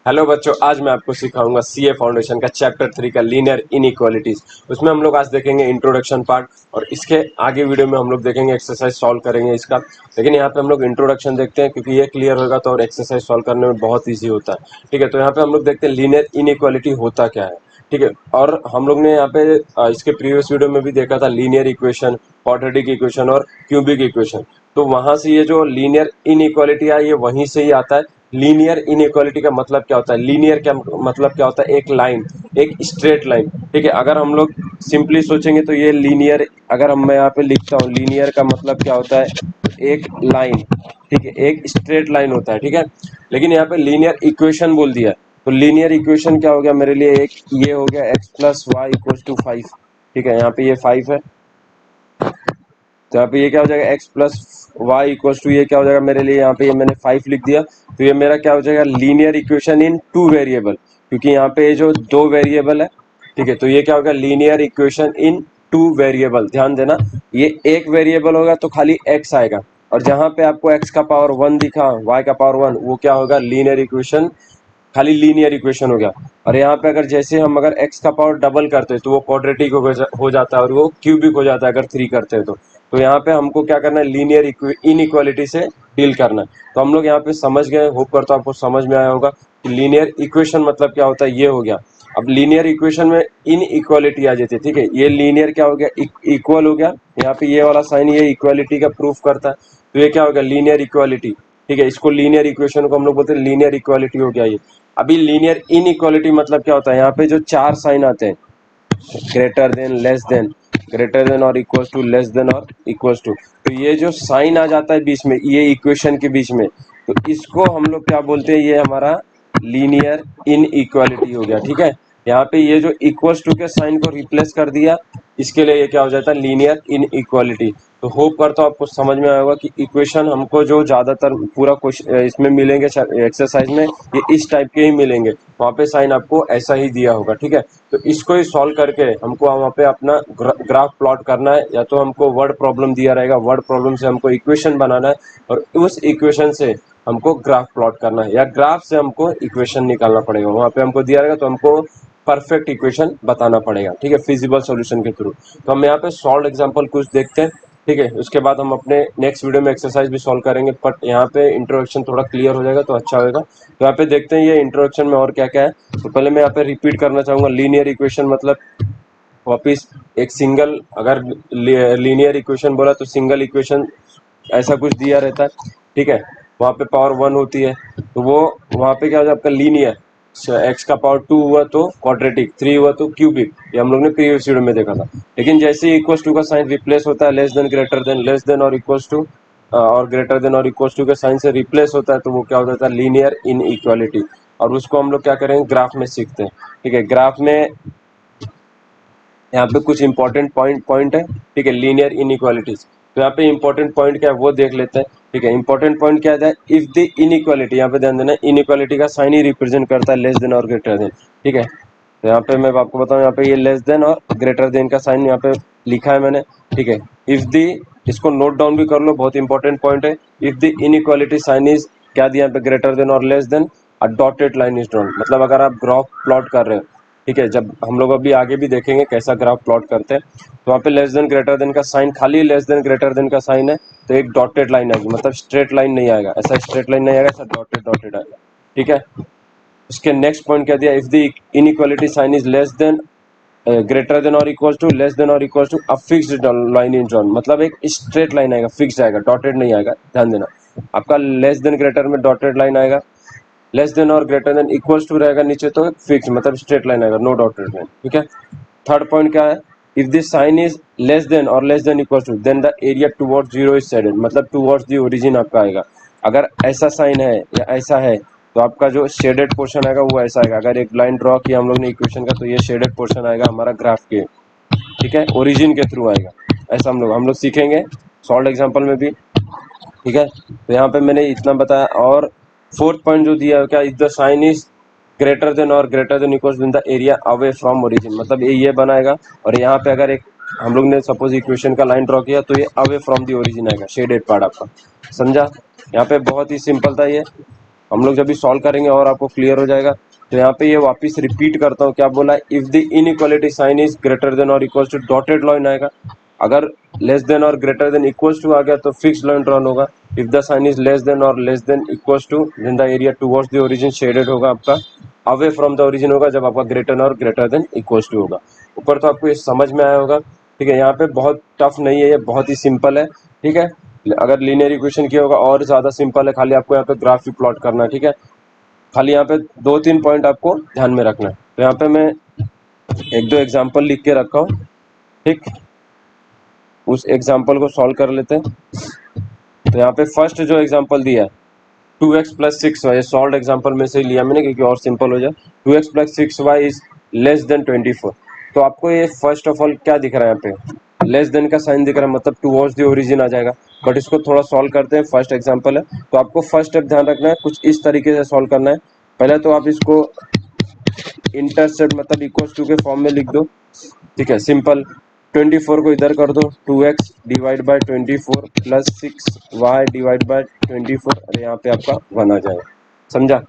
Hello बच्चों, आज मैं आपको सिखाऊंगा सीए फाउंडेशन का चैप्टर 3 का लीनियर इनइक्वालिटीज। उसमें हम लोग आज देखेंगे इंट्रोडक्शन पार्ट, और इसके आगे वीडियो में हम लोग देखेंगे एक्सरसाइज सॉल्व करेंगे इसका। लेकिन यहाँ पे हम लोग इंट्रोडक्शन देखते हैं, क्योंकि ये क्लियर होगा तो और एक्सरसाइज सॉल्व करने में बहुत ईजी होता है। ठीक है, तो यहाँ पे हम लोग देखते हैं लीनियर इनइक्वालिटी होता क्या है। ठीक है, और हम लोग ने यहाँ पे इसके प्रीवियस वीडियो में भी देखा था लीनियर इक्वेशन, क्वाड्रेटिक इक्वेशन और क्यूबिक इक्वेशन। तो वहां से ये जो लीनियर इनइक्वालिटी है ये वहीं से ही आता है। लीनियर इनइक्वालिटी का मतलब क्या होता है? लीनियर क्या मतलब क्या होता है? एक लाइन, एक स्ट्रेट लाइन। ठीक है, अगर हम लोग सिंपली सोचेंगे तो ये लीनियर, अगर हम मैं यहाँ पे लिखता हूँ लीनियर का मतलब क्या होता है? एक लाइन। ठीक है, एक स्ट्रेट लाइन होता है। ठीक है, लेकिन यहाँ पे लीनियर इक्वेशन बोल दिया, तो लीनियर इक्वेशन क्या हो गया मेरे लिए? एक ये हो गया x plus y equal to 5। ठीक है, यहाँ पे ये 5 है, तो यहाँ पे ये क्या हो जाएगा? X plus y equal to, ये क्या हो जाएगा मेरे लिए? यहाँ पे ये मैंने 5 लिख दिया, तो ये मेरा क्या हो जाएगा? Linear equation in two variable, क्योंकि यहाँ पे ये जो दो वेरिएबल है। ठीक है, तो ये क्या होगा? Linear equation in two variable. ध्यान देना, ये एक वेरिएबल होगा तो खाली एक्स आएगा, और जहां पे आपको एक्स का पावर 1 दिखा, वाई का पावर 1, वो क्या होगा? लीनियर इक्वेशन, खाली लीनियर इक्वेशन हो गया। और यहाँ पे अगर जैसे हम अगर x का पावर डबल करते हैं तो वो क्वाड्रेटिक हो जाता है, और वो क्यूबिक हो जाता है अगर 3 करते हैं तो यहाँ पे हमको क्या करना है? लीनियर इनइक्वालिटी से डील करना है। तो हम लोग यहाँ पे समझ गए, होप करता हूँ आपको समझ में आया होगा कि लीनियर इक्वेशन मतलब क्या होता है। ये हो गया। अब लीनियर इक्वेशन में इन इक्वालिटी आ जाती है। ठीक है, ये लीनियर क्या हो गया? इक्वल हो गया। यहाँ पे ये वाला साइन ये इक्वालिटी का प्रूफ करता है, तो ये क्या हो गया? Linear equality. ठीक है, इसको लीनियर इक्वेशन को हम लोग बोलते हैं लीनियर इक्वालिटी हो गया ये। अभी लीनियर इनइक्वालिटी मतलब क्या होता है? यहाँ पे जो चार साइन आते हैं, greater than, less than, greater than और इक्वल टू, लेस देन और इक्वल टू, तो ये जो साइन आ जाता है बीच में, ये इक्वेशन के बीच में, तो इसको हम लोग क्या बोलते हैं? ये हमारा लीनियर इनइक्वालिटी हो गया। ठीक है, यहाँ पे ये जो इक्वल टू के साइन को रिप्लेस कर दिया, इसके लिए ये क्या हो जाता है? Linear inequality. तो होप करता हूँ आपको समझ में आया होगा कि इक्वेशन हमको जो ज्यादातर पूरा क्वेश्चन इसमें मिलेंगे एक्सरसाइज में, ये इस टाइप के ही मिलेंगे। वहाँ पे साइन आपको ऐसा ही दिया होगा। ठीक है, तो इसको ही सॉल्व करके हमको वहाँ पे अपना ग्राफ प्लॉट करना है, या तो हमको वर्ड प्रॉब्लम दिया रहेगा, वर्ड प्रॉब्लम से हमको इक्वेशन बनाना है, और उस इक्वेशन से हमको ग्राफ प्लॉट करना है, या ग्राफ से हमको इक्वेशन निकालना पड़ेगा। वहाँ पे हमको दिया रहेगा तो हमको परफेक्ट इक्वेशन बताना पड़ेगा। ठीक है, फिजिबल सॉल्यूशन के थ्रू। तो हम यहाँ पे सॉल्व एग्जांपल कुछ देखते हैं। ठीक है, उसके बाद हम अपने नेक्स्ट वीडियो में एक्सरसाइज भी सॉल्व करेंगे, बट यहाँ पे इंट्रोडक्शन थोड़ा क्लियर हो जाएगा तो अच्छा होगा। तो यहाँ पे देखते हैं ये इंट्रोडक्शन में और क्या क्या है। तो पहले मैं यहाँ पे रिपीट करना चाहूंगा, लीनियर इक्वेशन मतलब वापिस एक सिंगल, अगर लीनियर इक्वेशन बोला तो सिंगल इक्वेशन ऐसा कुछ दिया रहता है। ठीक है, वहाँ पे पावर 1 होती है, तो वो वहाँ पे क्या हो जाता है? आपका लीनियर। एक्स का पावर 2 हुआ तो क्वाड्रेटिक, 3 हुआ तो क्यूबिक, ये हम लोग ने प्रीवियस वीडियो में देखा था। लेकिन जैसे ही इक्वल टू का साइन रिप्लेस होता है less than, greater then, less than और इक्वल टू, और ग्रेटर देन और इक्वल टू के साइन से रिप्लेस होता है, तो वो क्या हो जाता है? लीनियर इन इक्वालिटी। और उसको हम लोग क्या करेंगे? ग्राफ में सीखते हैं। ठीक है, ग्राफ में यहाँ पे कुछ इंपॉर्टेंट पॉइंट है। ठीक है, लीनियर इनइक्वालिटीज। तो यहाँ पे इंपॉर्टेंट पॉइंट क्या है वो देख लेते हैं। ठीक है, इंपॉर्टेंट पॉइंट क्या है? इफ द इनइक्वालिटी, यहाँ पे ध्यान देना, इनइक्वालिटी का साइन ही रिप्रेजेंट करता है लेस देन और ग्रेटर देन। ठीक है, तो यहाँ पे मैं आपको बताऊँ, यहाँ पे ये लेस देन और ग्रेटर देन का साइन यहाँ पे लिखा है मैंने। ठीक है, इफ द, इसको नोट डाउन भी कर लो, बहुत इंपॉर्टेंट पॉइंट है। If the inequality sign is, क्या दिया यहाँ पे? ग्रेटर देन और less than, a dotted line is drawn. मतलब अगर आप ग्राफ प्लॉट कर रहे हो, ठीक है, जब हम लोग अभी आगे भी देखेंगे कैसा ग्राफ प्लॉट करते हैं, तो वहाँ पे लेस देन ग्रेटर देन का साइन, खाली लेस देन ग्रेटर देन का साइन है, तो एक डॉटेड लाइन आएगी, मतलब स्ट्रेट लाइन नहीं आएगा, ऐसा स्ट्रेट लाइन नहीं आएगा, ऐसा डॉटेड डॉटेड आएगा। ठीक है, उसके नेक्स्ट पॉइंट क्या दिया? If the inequality sign is less than, greater than और इक्वल टू, लेस देन और equal to, a fixed line in drawn. मतलब एक स्ट्रेट लाइन आएगा, फिक्स्ड आएगा, डॉटेड नहीं आएगा। ध्यान देना, आपका लेस देन ग्रेटर में डॉटेड लाइन आएगा, लेस देन और ग्रेटर देन इक्वल्स टू रहेगा नीचे, तो फिक्स मतलब स्ट्रेट लाइन आएगा, नो डॉटेड लाइन। ठीक है, थर्ड पॉइंट क्या है? If this sign is less than और less than equal to, then the area towards zero is shaded. मतलब टुवर्ड्स द ओरिजिन आपका आएगा। अगर ऐसा साइन है या ऐसा है, तो आपका जो शेडेड पोर्शन आएगा वो ऐसा आएगा। अगर एक लाइन ड्रॉ किया हम लोग ने इक्वेशन का, तो ये शेडेड पोर्शन आएगा हमारा ग्राफ के, ठीक है, ओरिजिन के थ्रू आएगा। ऐसा हम लोग सीखेंगे सॉल्व एग्जाम्पल में भी। ठीक है, तो यहाँ पे मैंने इतना बताया। और फोर्थ पॉइंट जो दिया है क्या? If the sign is greater than और greater than equals in the area away from origin. मतलब ये बनाएगा, और यहाँ पे अगर एक हम लोग ने सपोज इक्वेशन का लाइन ड्रॉ किया, तो ये अवे फ्रॉम द ओरिजिन आएगा, शेडेड पार्ट आपका। समझा? यहाँ पे बहुत ही सिंपल था ये। हम लोग जब भी सॉल्व करेंगे और आपको क्लियर हो जाएगा। तो यहाँ पे ये वापस रिपीट करता हूँ, क्या बोला है, if the inequality sign is greater than और इक्वल टू डॉटेड लाइन आएगा, अगर लेस देन और ग्रेटर देन इक्वल्स टू आ गया तो फिक्स लाइन ड्रॉन होगा। If the sign is less than और less than equals to then the area towards the origin shaded होगा आपका, अवे फ्रॉम द ओरिजिन होगा जब आपका ग्रेटर और ग्रेटर देन इक्वल्स टू होगा। ऊपर तो आपको ये समझ में आया होगा, ठीक है। यहाँ पे बहुत टफ नहीं है, ये बहुत ही सिंपल है, ठीक है। अगर लीनियर इक्वेशन किया होगा और ज्यादा सिंपल है, खाली आपको यहाँ पे ग्राफ ही प्लॉट करना है, ठीक है। खाली यहाँ पे 2-3 पॉइंट आपको ध्यान में रखना है। तो यहाँ पे मैं 1-2 एग्जांपल लिख के रखा हूँ, ठीक। उस एग्जांपल को सॉल्व कर लेते हैं। तो यहाँ पे फर्स्ट जो एग्जांपल दिया है 2x plus 6y, solve example में से ही लिया मैंने क्योंकि और सिंपल हो जाए। 2x plus 6y is less then 24। तो आपको ये फर्स्ट ऑफ ऑल क्या दिख रहा है, यहाँ पे लेस देन का साइन दिख रहा है, मतलब टुवर्ड्स द ओरिजिन आ जाएगा। बट इसको थोड़ा सॉल्व करते हैं, फर्स्ट एग्जांपल है तो आपको फर्स्ट स्टेप ध्यान रखना है, कुछ इस तरीके से सॉल्व करना है। पहले तो आप इसको इंटरसेप्ट मतलब इक्वल टू के फॉर्म में लिख दो, ठीक है, सिंपल। 24 को इधर कर दो, 2x divide by 24 plus 6y divide by 24, और यहाँ पे आपका 1 आ जाएगा, समझा।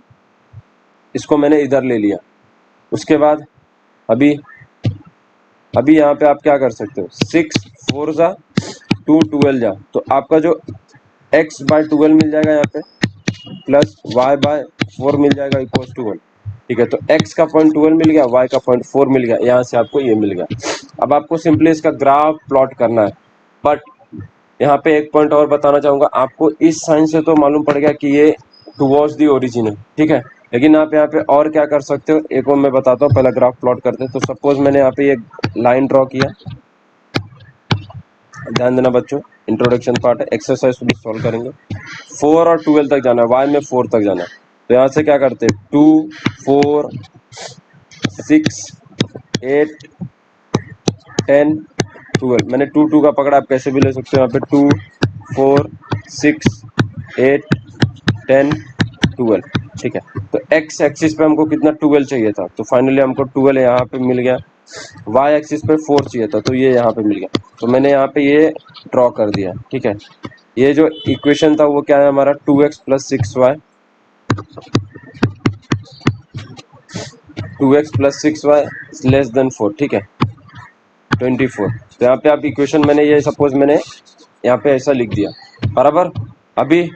इसको मैंने इधर ले लिया। उसके बाद अभी अभी यहाँ पे आप क्या कर सकते हो, 6 4 जा 2 12 जा, तो आपका जो x बाय 12 मिल जाएगा यहाँ पे, प्लस y बाय 4 मिल जाएगा इक्वल टू 1, ठीक है। तो x का पॉइंट 12 मिल गया, y का पॉइंट 4 मिल गया, यहाँ से आपको ये मिल गया। अब आपको सिंपली इसका ग्राफ प्लॉट करना है। बट यहाँ पे एक पॉइंट और बताना चाहूंगा आपको, इस साइन से तो मालूम पड़ गया कि ये टुवर्ड्स दी ओरिजिन है, ठीक है। लेकिन आप यहाँ पे और क्या कर सकते हो, एक और मैं बताता हूँ, पहला ग्राफ प्लॉट करते हैं। तो सपोज मैंने यहाँ पे एक लाइन ड्रॉ किया, ध्यान देना बच्चों, इंट्रोडक्शन पार्ट है, एक्सरसाइज भी सॉल्व करेंगे। 4 और 12 तक जाना है, y में 4 तक जाना है। तो यहाँ से क्या करते हैं, 2 4 6 8 10 12, मैंने 2 2 का पकड़ा, आप कैसे भी ले सकते हो। यहाँ पे 2 4 6 8 10 12, ठीक है। तो x एक्सिस पे हमको कितना 12 चाहिए था, तो फाइनली हमको 12 यहाँ पे मिल गया। y एक्सिस पे 4 चाहिए था, तो ये यहाँ पे मिल गया। तो मैंने यहाँ पे ये ड्रॉ कर दिया, ठीक है। ये जो इक्वेशन था वो क्या है हमारा, 2x plus 6y, 2x plus 6y less than 4, ठीक है, 24। तो यहाँ पे आप इक्वेशन मैंने ये सपोज मैंने यहाँ पे ऐसा लिख दिया, बराबर। अभी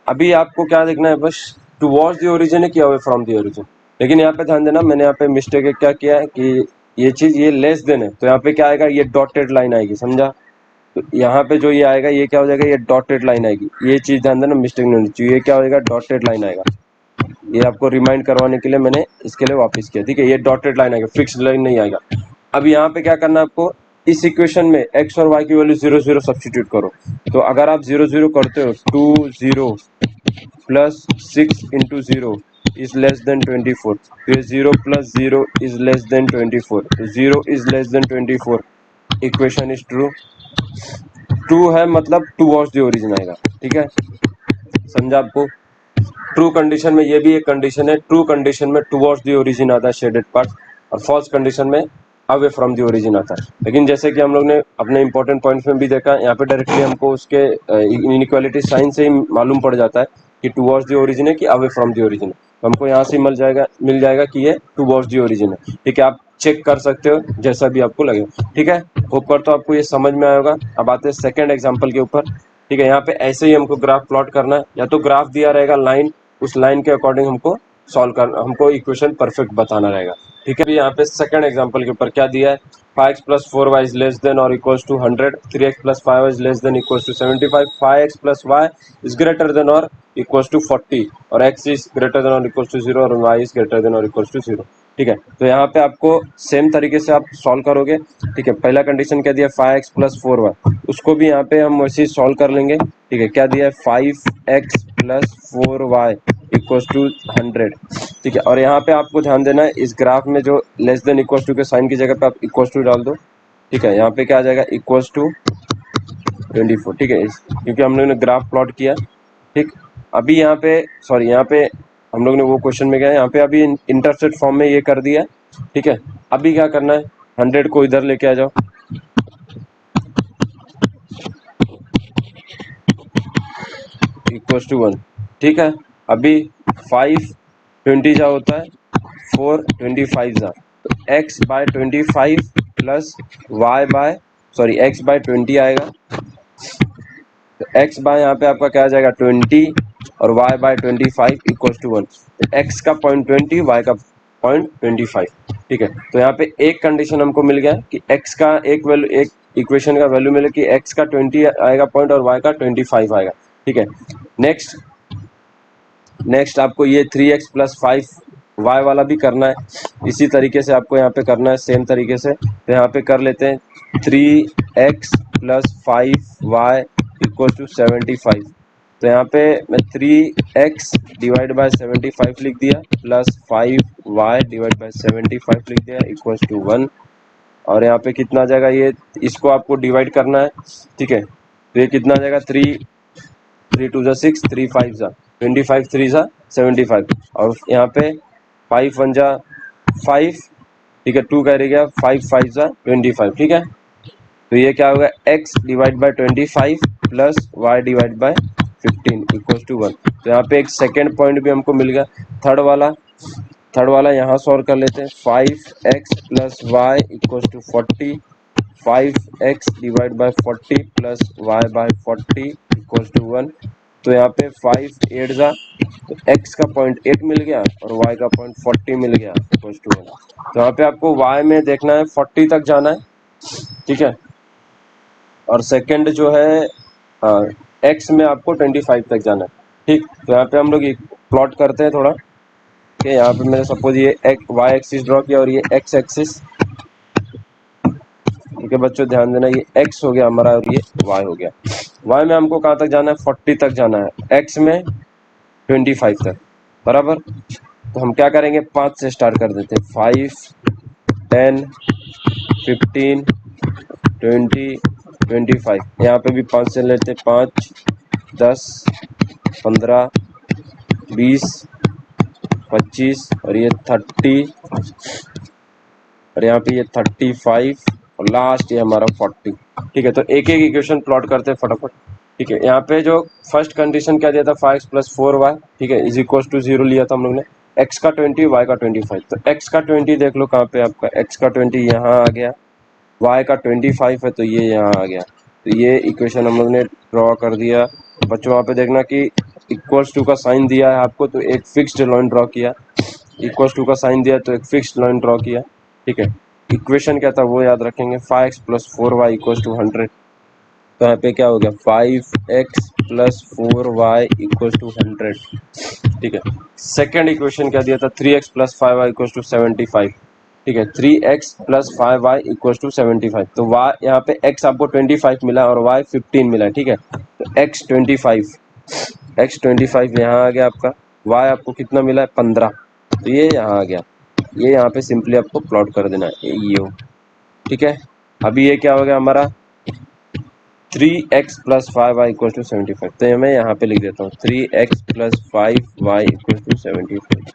अभी आपको क्या देखना है, बस टुवर्ड्स द ओरिजिन है कि अवे फ्रॉम द ओरिजिन। लेकिन यहाँ पे ध्यान देना, मैंने यहाँ पे मिस्टेक क्या किया है कि ये चीज ये लेस देन है, तो यहाँ पे क्या आएगा, ये डॉटेड लाइन आएगी, समझा। तो यहाँ पे जो ये आएगा ये क्या हो जाएगा, ये डॉटेड लाइन आएगी। ये चीज ध्यान देना, मिस्टेक नहीं होनी चाहिए। ये क्या होगा, डॉटेड लाइन आएगा। ये आपको रिमाइंड करवाने के लिए मैंने इसके लिए वापस किया, ठीक है। ये डॉटेड लाइन आएगा, फिक्स लाइन नहीं आएगा। अब यहाँ पे क्या करना है आपको, इस इक्वेशन में x और y की वैल्यू 0 0 सब्स्टिट्यूट करो। तो अगर आप 0 0 करते हो, 2 0 plus 6 into 0 is less then 24, फिर 0 प्लस 0 इज लेस देन 24, तो 0 is less then 24, equation is true. True है मतलब टुवर्ड्स द ओरिजिन आएगा, ठीक है, समझा आपको। ट्रू कंडीशन में ये भी एक कंडीशन है, ट्रू कंडीशन में टुवर्ड्स द ओरिजिन आता है शेडेड पार्ट, और फॉल्स कंडीशन में अवे फ्रॉम द ओरिजिन आता है। लेकिन जैसे कि हम लोग ने अपने इंपॉर्टेंट पॉइंट्स में भी देखा, यहाँ पे डायरेक्टली हमको उसके इनइक्वालिटी साइन से ही मालूम पड़ जाता है कि टुवर्ड्स द ओरिजिन है कि अवे फ्रॉम द ओरिजिन है। तो हमको यहाँ से मिल जाएगा कि ये टुवर्ड्स द ओरिजिन है, ठीक है। आप चेक कर सकते हो जैसा भी आपको लगे, ठीक है। ऊपर तो आपको ये समझ में आया होगा। अब आते हैं सेकेंड एग्जाम्पल के ऊपर, ठीक है। यहाँ पे ऐसे ही हमको ग्राफ प्लॉट करना है, या तो ग्राफ दिया रहेगा लाइन, उस लाइन के अकॉर्डिंग हमको सॉल्व करना, हमको इक्वेशन परफेक्ट बताना रहेगा, ठीक है। यहाँ पे सेकंड एग्जांपल के ऊपर क्या दिया है, 5x plus 4y is less than और equals to 100, 3x plus 5y is less than equals to 75, 5x plus y is greater than और इक्वल्स टू 40, और x इज ग्रेटर देन और इक्वल्स टू 0 और y इज ग्रेटर देन और equals to 0, ठीक है। तो यहाँ पे आपको सेम तरीके से आप सॉल्व करोगे, ठीक है। पहला कंडीशन क्या दिया, 5x प्लस 4y, उसको भी यहाँ पे हम वैसे ही सॉल्व कर लेंगे, ठीक है। क्या दिया है, 5x plus 4y equals to 100, ठीक है। और यहाँ पे आपको ध्यान देना है, इस ग्राफ में जो लेस देन इक्वल्स टू के साइन की जगह पे आप इक्वल्स टू डाल दो, ठीक है। यहाँ पे क्या आ जाएगा, इक्वल्स टू 24, ठीक है, क्योंकि हम लोग ने ग्राफ प्लॉट किया, ठीक। अभी यहाँ पे सॉरी, यहाँ पे हम लोग ने वो क्वेश्चन में गया, यहाँ पे अभी इंटरसेप्ट फॉर्म में ये कर दिया, ठीक है। अभी क्या करना है, 100 को इधर लेके आ जाओ, इक्वल्स टू 1, ठीक है। अभी 5 20 जा होता है 4 25 जा, तो x/25 प्लस x/20 आएगा। तो x बाय यहाँ पे आपका क्या आ जाएगा 20 और y/25 इक्वल टू 1। तो x का 0.20 y का 0.25। ठीक है, तो यहाँ पे एक कंडीशन हमको मिल गया कि x का एक वैल्यू, एक इक्वेशन का वैल्यू मिले कि x का 20 आएगा पॉइंट और y का 25 आएगा। ठीक है, नेक्स्ट आपको ये 3x प्लस 5y वाला भी करना है, इसी तरीके से आपको यहाँ पे करना है सेम तरीके से। तो यहाँ पे कर लेते हैं 3x plus 5y equal to 75। तो यहाँ पे मैं 3x डिवाइड बाय 75 लिख दिया प्लस 5y डिवाइड बाय 75 लिख दिया इक्वल टू 1। और यहाँ पे कितना आ जाएगा, ये इसको आपको डिवाइड करना है। ठीक है, तो ये कितना आ जाएगा 3 2 जा 6 3 5 जा 25 3 जा 75 और यहाँ पे 5 1 जा 5। ठीक है, 2 कैरी गया 5 5 जा 25। ठीक है, तो ये क्या होगा x divide by 25 plus y divide by 15 equal to 1। तो यहाँ पे एक सेकेंड पॉइंट भी हमको मिल गया। थर्ड वाला यहाँ सॉल्व कर लेते हैं। 5x plus y equal to 40, 5x divide by 40 plus y by 40 equal to 1। तो यहाँ पे 5 8 जा, तो x का 0.8 मिल गया और y का 0.40 मिल गया इक्वल टू 1। तो यहाँ पे आपको y में देखना है 40 तक जाना है। ठीक है, और सेकंड जो है x में आपको 25 तक जाना है। ठीक, तो यहाँ पे हम लोग प्लॉट करते हैं थोड़ा कि यहाँ पे मैंने सपोज ये y एक्सिस ड्रॉ किया और ये x एक्सिस। ठीक है बच्चों, ध्यान देना, ये x हो गया हमारा और ये y हो गया। y में हमको कहाँ तक जाना है 40 तक जाना है, x में 25 तक, बराबर। तो हम क्या करेंगे 5 से स्टार्ट कर देते हैं, 5 10 15 20 25। यहाँ पे भी 5 से लेते, 5 10 15 20 25 और ये 30 और यहाँ पे ये 35 और लास्ट ये हमारा 40। ठीक है, तो एक एक इक्वेशन प्लॉट करते हैं फटाफट। ठीक है, यहाँ पे जो फर्स्ट कंडीशन क्या दिया था 5x प्लस 4y, ठीक है, इज इक्वल टू 0 लिया था हम लोग ने। x का 20 y का 25, तो x का 20 देख लो कहाँ पे आपका, x का 20 यहाँ आ गया, y का 25 है तो ये यहाँ आ गया। तो ये इक्वेशन हम लोग ने ड्रॉ कर दिया। बच्चों वहाँ पे देखना कि इक्वल्स टू का साइन दिया है आपको तो एक फिक्स्ड लाइन ड्रॉ किया, इक्वल्स टू का साइन दिया तो एक फिक्स्ड लाइन ड्रॉ किया। ठीक है, इक्वेशन क्या था वो याद रखेंगे, 5x plus 4y equals to 100। तो यहाँ पे क्या हो गया 5x plus 4y equals to 100। ठीक है, सेकेंड इक्वेशन क्या दिया था 3x plus 5y equals to 75। ठीक है, 3x plus 5y equals to 75। तो y यहाँ पे x आपको 25 मिला और y 15 मिला। ठीक है, तो x 25 यहाँ आ गया आपका, y आपको कितना मिला है 15, तो ये यहाँ आ गया। ये यहाँ पे सिंपली आपको प्लॉट कर देना है ये हो। ठीक है, अभी ये क्या हो गया हमारा 3x plus 5y equal to 75। तो मैं यहाँ पे लिख देता हूँ 3x plus 5y equal to 75।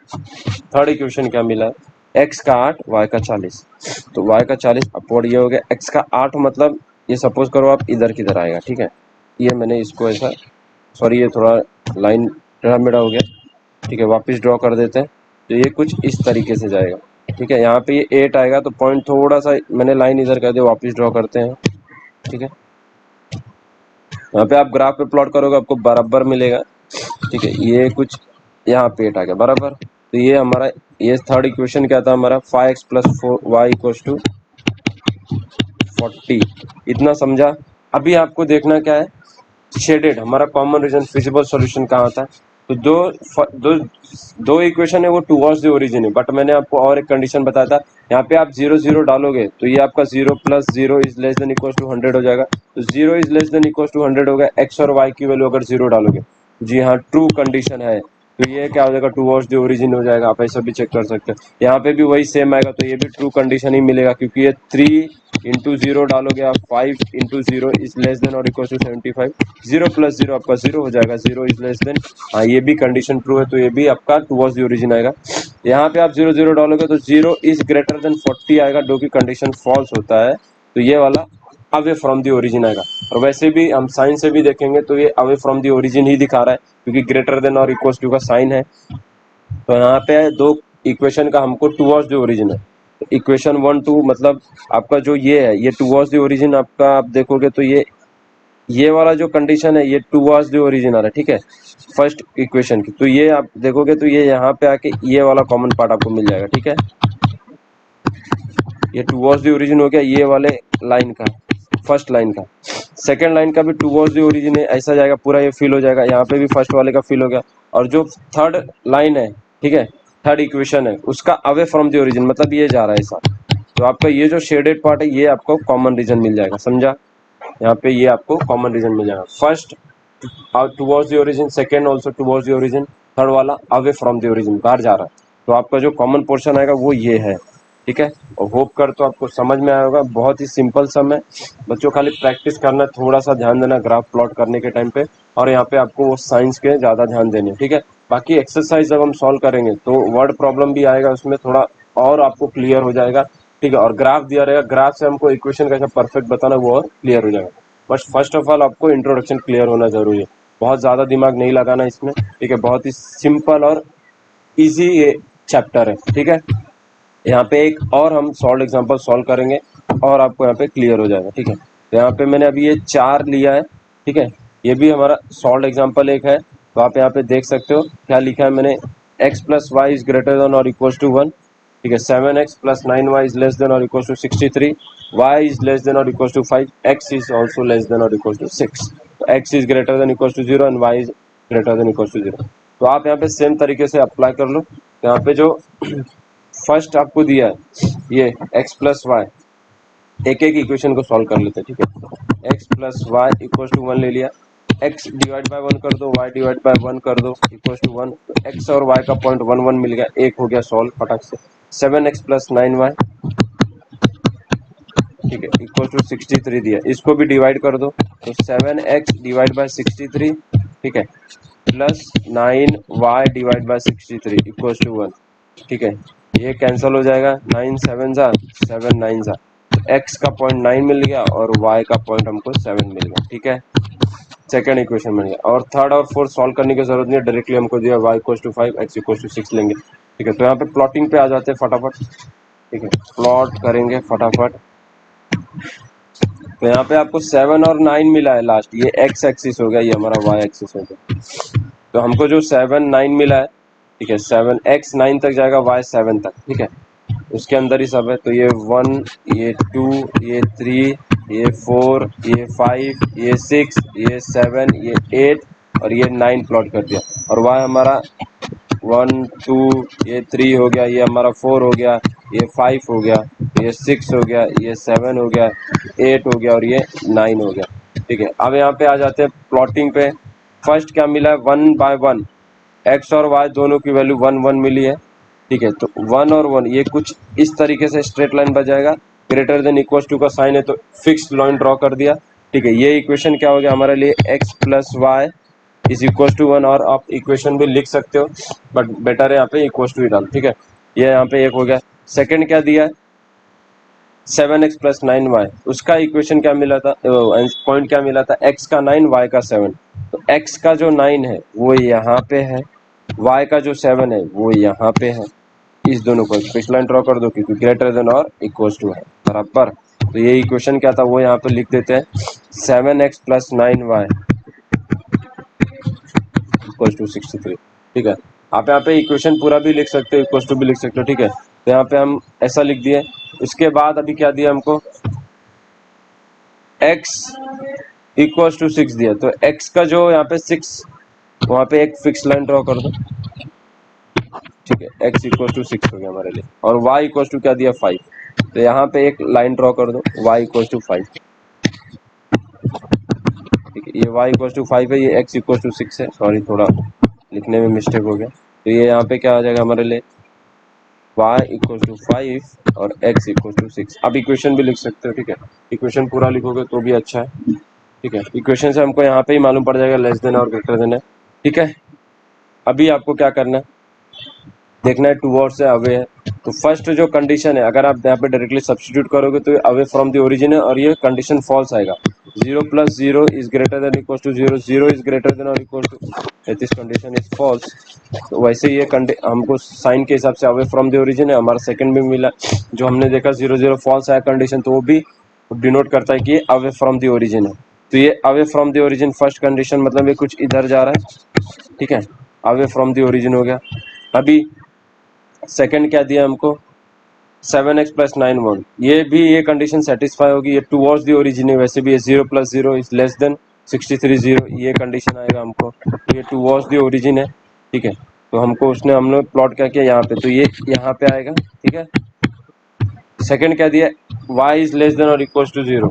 Third equation क्या मिला, x का 8 y का 40। तो y का 40 अपवर्ड ये हो गया, x का 8 मतलब ये सपोज करो आप इधर किधर आएगा। ठीक है, ये मैंने इसको ऐसा, सॉरी ये थोड़ा लाइन टेढ़ा मेढ़ा हो गया। ठीक है, वापस ड्रॉ कर देते हैं, तो ये कुछ इस तरीके से जाएगा। ठीक है, यहाँ पे ये 8 आएगा तो पॉइंट थोड़ा सा मैंने लाइन इधर कर दिया, वापस ड्रॉ करते हैं। ठीक है, यहाँ पे आप ग्राफ पे प्लॉट करोगे आपको बराबर मिलेगा। ठीक है, ये कुछ यहाँ पे 8 आ गया बराबर। तो ये हमारा ये थर्ड इक्वेशन क्या था हमारा 5x plus 4y equals to 40। इतना समझा। अभी आपको देखना क्या है, शेडेड हमारा कॉमन रीजन फिजिबल सॉल्यूशन कहाँ आता है। तो दो इक्वेशन है वो टुवर्ड्स द ओरिजिन है, बट मैंने आपको और एक कंडीशन बताया था, यहाँ पे आप 0 0 डालोगे तो ये आपका 0 plus 0 is less than equal to 100 हो जाएगा। तो 0 is less than equal to 100 हो गया, x और y की वैल्यू अगर 0 डालोगे, जी हाँ ट्रू कंडीशन है, तो ये क्या हो जाएगा टुवर्ड्स द ओरिजिन हो जाएगा। आप ऐसा भी चेक कर सकते हैं, यहाँ पे भी वही सेम आएगा, तो ये भी ट्रू कंडीशन ही मिलेगा क्योंकि ये 3 इंटू 0 डालोगे आप, 5 इंटू 0 इज लेस देन और इक्वल टू 75। 0 प्लस 0 आपका 0 हो जाएगा, 0 इज लेस देन, हाँ ये भी कंडीशन ट्रू है, तो ये भी आपका टुवर्ड्स द ओरिजिन आएगा। यहाँ पे आप 0 0 डालोगे तो 0 इज ग्रेटर देन 40 आएगा, जो कि कंडीशन फॉल्स होता है, तो ये वाला अवे फ्रॉम दी ओरिजिन आएगा। और वैसे भी हम साइन से भी देखेंगे तो ये अवे फ्रॉम दी ओरिजिन ही दिखा रहा है क्योंकि ग्रेटर देन और इक्वल्स टू का साइन है। तो यहाँ पे दो इक्वेशन का हमको टूवर्ड्स द ओरिजिन है। इक्वेशन 1 2 मतलब आपका जो ये है ये टूवर्ड्स द ओरिजिन आपका, आप देखोगे तो ये वाला जो कंडीशन है ये टूवर्ड्स द ओरिजिन आ रहा है, ठीक है, फर्स्ट इक्वेशन की। तो ये आप देखोगे तो ये यहाँ पे आके ये वाला कॉमन पार्ट आपको मिल जाएगा, ठीक है। ये टूवर्ड्स द ओरिजिन हो गया ये वाले लाइन का, फर्स्ट लाइन का। सेकंड लाइन का भी टूवर्ड्स द ओरिजिन है, ऐसा जाएगा पूरा, ये फिल हो जाएगा। यहाँ पे भी फर्स्ट वाले का फिल हो गया। और जो थर्ड लाइन है, ठीक है, थर्ड इक्वेशन है उसका अवे फ्रॉम द ओरिजिन, मतलब ये जा रहा है ऐसा। तो आपका ये जो शेडेड पार्ट है ये आपको कॉमन रीजन मिल जाएगा, समझा। यहाँ पे ये आपको कॉमन रीजन मिल जाएगा। First towards the origin, second also towards the origin, third वाला अवे फ्रॉम द ओरिजिन, बाहर जा रहा है। तो आपका जो कॉमन पोर्शन आएगा वो ये है, ठीक है। और होप कर तो आपको समझ में आया होगा, बहुत ही सिंपल सम है। बच्चों खाली प्रैक्टिस करना, थोड़ा सा ध्यान देना ग्राफ प्लॉट करने के टाइम पे, और यहाँ पे आपको वो साइंस के ज्यादा ध्यान देने, ठीक है। बाकी एक्सरसाइज जब हम सॉल्व करेंगे तो वर्ड प्रॉब्लम भी आएगा उसमें, थोड़ा और आपको क्लियर हो जाएगा, ठीक है। और ग्राफ दिया रहेगा, ग्राफ से हमको इक्वेशन कैसे परफेक्ट बताना वो और क्लियर हो जाएगा। बस फर्स्ट ऑफ ऑल आपको इंट्रोडक्शन क्लियर होना जरूरी है, बहुत ज्यादा दिमाग नहीं लगाना इसमें, ठीक है। बहुत ही सिंपल और इजी ये चैप्टर है, ठीक है। यहाँ पे एक और हम सॉल्व एग्जांपल सॉल्व करेंगे और आपको यहाँ पे क्लियर हो जाएगा, ठीक है। तो यहाँ पे मैंने अभी ये 4 लिया है, ठीक है। ये भी हमारा सॉल्व एग्जांपल एक है। तो आप यहाँ पे देख सकते हो क्या लिखा है मैंने, x plus y is greater than और इक्वल टू 1, ठीक है। 7x plus 9y is less than और equal to 63, y is less than और equal to 5, x is also less than और इक्वल टू 6। तो x is greater than equal to 0 and y is greater than equal to 0। तो आप यहाँ पे same तरीके से अप्लाई कर लो। तो यहाँ पे जो फर्स्ट आपको दिया है ये x प्लस वाई, एक एक इक्वेशन को सॉल्व कर लेते हैं, ठीक है। x plus y equal to 1 ले लिया, x डिवाइड बाय 1 कर दो, y डिवाइड बाय 1 कर दो, इक्वल टू 1। तो x और y का पॉइंट 1 1 मिल गया, एक हो गया सॉल्व फटाक से। 7x प्लस 9y, ठीक है, इक्वल टू 63 दिया, इसको भी डिवाइड कर दो। तो 7x डिवाइड बाय 63, ठीक है, plus 9y divide by 63 equal to 1, ठीक है। ये कैंसिल हो जाएगा, 9 7 जा 7 9 जा, तो x का पॉइंट 9 मिल गया और y का पॉइंट हमको 7 मिल गया, ठीक है। सेकंड इक्वेशन मिल गया। और थर्ड और फोर्थ सॉल्व करने की जरूरत नहीं है, डायरेक्टली हमको दिया y equal to 5, x equal to 6 लेंगे, ठीक है। तो यहाँ पे प्लॉटिंग पे आ जाते हैं फटाफट, ठीक है, प्लॉट करेंगे फटाफट। तो यहाँ पे आपको 7 और 9 मिला है लास्ट, ये x एक्सिस हो गया, ये हमारा y एक्सिस हो गया। तो हमको जो 7 9 मिला है, ठीक है, 7 x 9 तक जाएगा, y 7 तक, ठीक है, उसके अंदर ही सब है। तो ये 1, ये 2, ये 3, ये 4, ये 5, ये 6, ये 7, ये 8 और ये 9 प्लॉट कर दिया। और y हमारा 1 2, ये 3 हो गया, ये हमारा 4 हो गया, ये 5 हो गया, ये 6 हो गया, ये 7 हो गया, 8 हो गया और ये 9 हो गया, ठीक है। अब यहाँ पे आ जाते हैं प्लॉटिंग पे। फर्स्ट क्या मिला है, 1 बाय 1, एक्स और वाई दोनों की वैल्यू 1 1 मिली है, ठीक है। तो 1 और 1 ये कुछ इस तरीके से स्ट्रेट लाइन बन जाएगा, ग्रेटर देन इक्वल टू का साइन है तो फिक्स लाइन ड्रॉ कर दिया, ठीक है। ये इक्वेशन क्या हो गया हमारे लिए, x plus y is equal to 1, और आप इक्वेशन भी लिख सकते हो बट बेटर है यहाँ पे इक्वल टू ही डाल, ठीक है। ये यहाँ पे एक हो गया। सेकंड क्या दिया है, 7x प्लस 9y, उसका इक्वेशन क्या मिला था, पॉइंट क्या मिला था, x का 9 y का 7। तो x का जो 9 है वो यहाँ पे है, y का जो 7 है वो यहाँ पे है। इस दोनों को फिक्स लाइन ड्रॉ कर दो क्योंकि ग्रेटर देन और इक्वल टू है, बराबर। तो ये इक्वेशन क्या था वो यहाँ पे लिख देते हैं, 7x plus 9y equal to 63, ठीक है। आप यहाँ पे इक्वेशन पूरा भी लिख सकते हो, इक्वल टू भी लिख सकते हो, ठीक है। तो यहाँ पे हम ऐसा लिख दिए। उसके बाद अभी क्या दिया हमको, x इक्वल टू 6 दिया, तो x का जो यहाँ पे 6, वहाँ पे एक फिक्स लाइन ड्रॉ कर दो, ठीक है। x इक्वल टू 6 हो गया हमारे लिए, और y इक्वल टू क्या दिया 5, तो यहाँ पे एक लाइन ड्रॉ कर दो, y इक्वल टू 5, ठीक है। ये y इक्वल टू 5 है, ये x इक्वल टू 6 है, सॉरी थोड़ा लिखने में मिस्टेक हो गया। तो ये यहाँ पे क्या आ जाएगा हमारे लिए, y इक्वल टू 5 और x इक्वल टू 6। अब इक्वेशन भी लिख सकते हो, ठीक है। इक्वेशन पूरा लिखोगे तो भी अच्छा है, ठीक है। इक्वेशन से हमको यहाँ पे ही मालूम पड़ जाएगा लेस देन और ग्रेटर देन है, ठीक है। अभी आपको क्या करना है, देखना है टूवर्ड्स है अवे है। तो फर्स्ट जो कंडीशन है अगर आप यहाँ पे डायरेक्टली सब्स्टिट्यूट करोगे तो ये अवे फ्रॉम द ओरिजिन है और ये कंडीशन फॉल्स आएगा। 0 + 0 is greater than equal to 0, 0 is greater than और equal to, this condition is false. तो वैसे ये हमको साइन के हिसाब से अवे फ्रॉम द ओरिजिन है, हमारा सेकंड भी मिला जो हमने देखा 0 0 फॉल्स आया कंडीशन, तो वो भी डिनोट करता है कि ये अवे फ्रॉम द ओरिजिन है। तो ये away from the origin first condition, मतलब ये कुछ इधर जा रहा है, ठीक है, अवे फ्रॉम द ओरिजिन हो गया। अभी सेकंड क्या दिया हमको, 7x + 9 1, ये कंडीशन सेटिस्फाई होगी, ये टुवर्ड्स द ओरिजिन है, वैसे भी ये 0 + 0 इज लेस देन 63 0, ये कंडीशन आएगा हमको, ये टुवर्ड्स द ओरिजिन है, ठीक है। तो हमको उसने हमने प्लॉट क्या किया यहाँ पे, तो ये यहाँ पे आएगा, ठीक है। सेकंड क्या दिया, y इज लेस देन और equal to 0,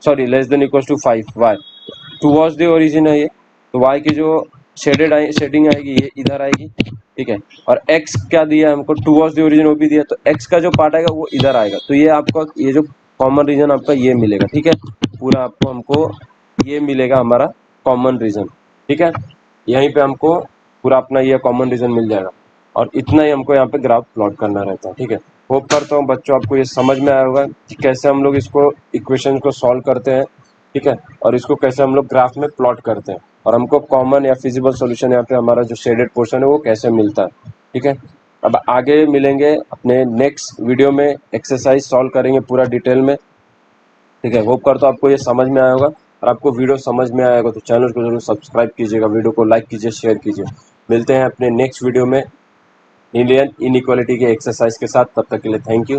sorry less than equal to 5, y towards the origin है ये, तो y की जो शेडिंग आएगी ये इधर आएगी, ठीक है। और x क्या दिया हमको, टुवर्ड्स द ओरिजिन वो भी दिया, तो x का जो पार्ट आएगा वो इधर आएगा, तो ये आपका ये जो कॉमन रीजन आपका ये मिलेगा, ठीक है। पूरा आपको हमको ये मिलेगा हमारा कॉमन रीजन, ठीक है। यहीं पे हमको पूरा अपना ये कॉमन रीजन मिल जाएगा और इतना ही हमको यहाँ पे ग्राफ प्लॉट करना रहता है, ठीक है। होप करता हूँ बच्चों आपको ये समझ में आया होगा कि कैसे हम लोग इसको इक्वेशन को सॉल्व करते हैं, ठीक है, और इसको कैसे हम लोग ग्राफ में प्लॉट करते हैं और हमको कॉमन या फिजिबल सॉल्यूशन यहाँ पे हमारा जो शेडेड पोर्शन है वो कैसे मिलता है, ठीक है। अब आगे मिलेंगे अपने नेक्स्ट वीडियो में, एक्सरसाइज सॉल्व करेंगे पूरा डिटेल में, ठीक है। होप करता हूँ आपको ये समझ में आया होगा, और आपको वीडियो समझ में आया होगा तो चैनल को जरूर सब्सक्राइब कीजिएगा, वीडियो को लाइक कीजिए, शेयर कीजिए। मिलते हैं अपने नेक्स्ट वीडियो में लीनियर इनइक्वालिटी के एक्सरसाइज के साथ, तब तक के लिए थैंक यू।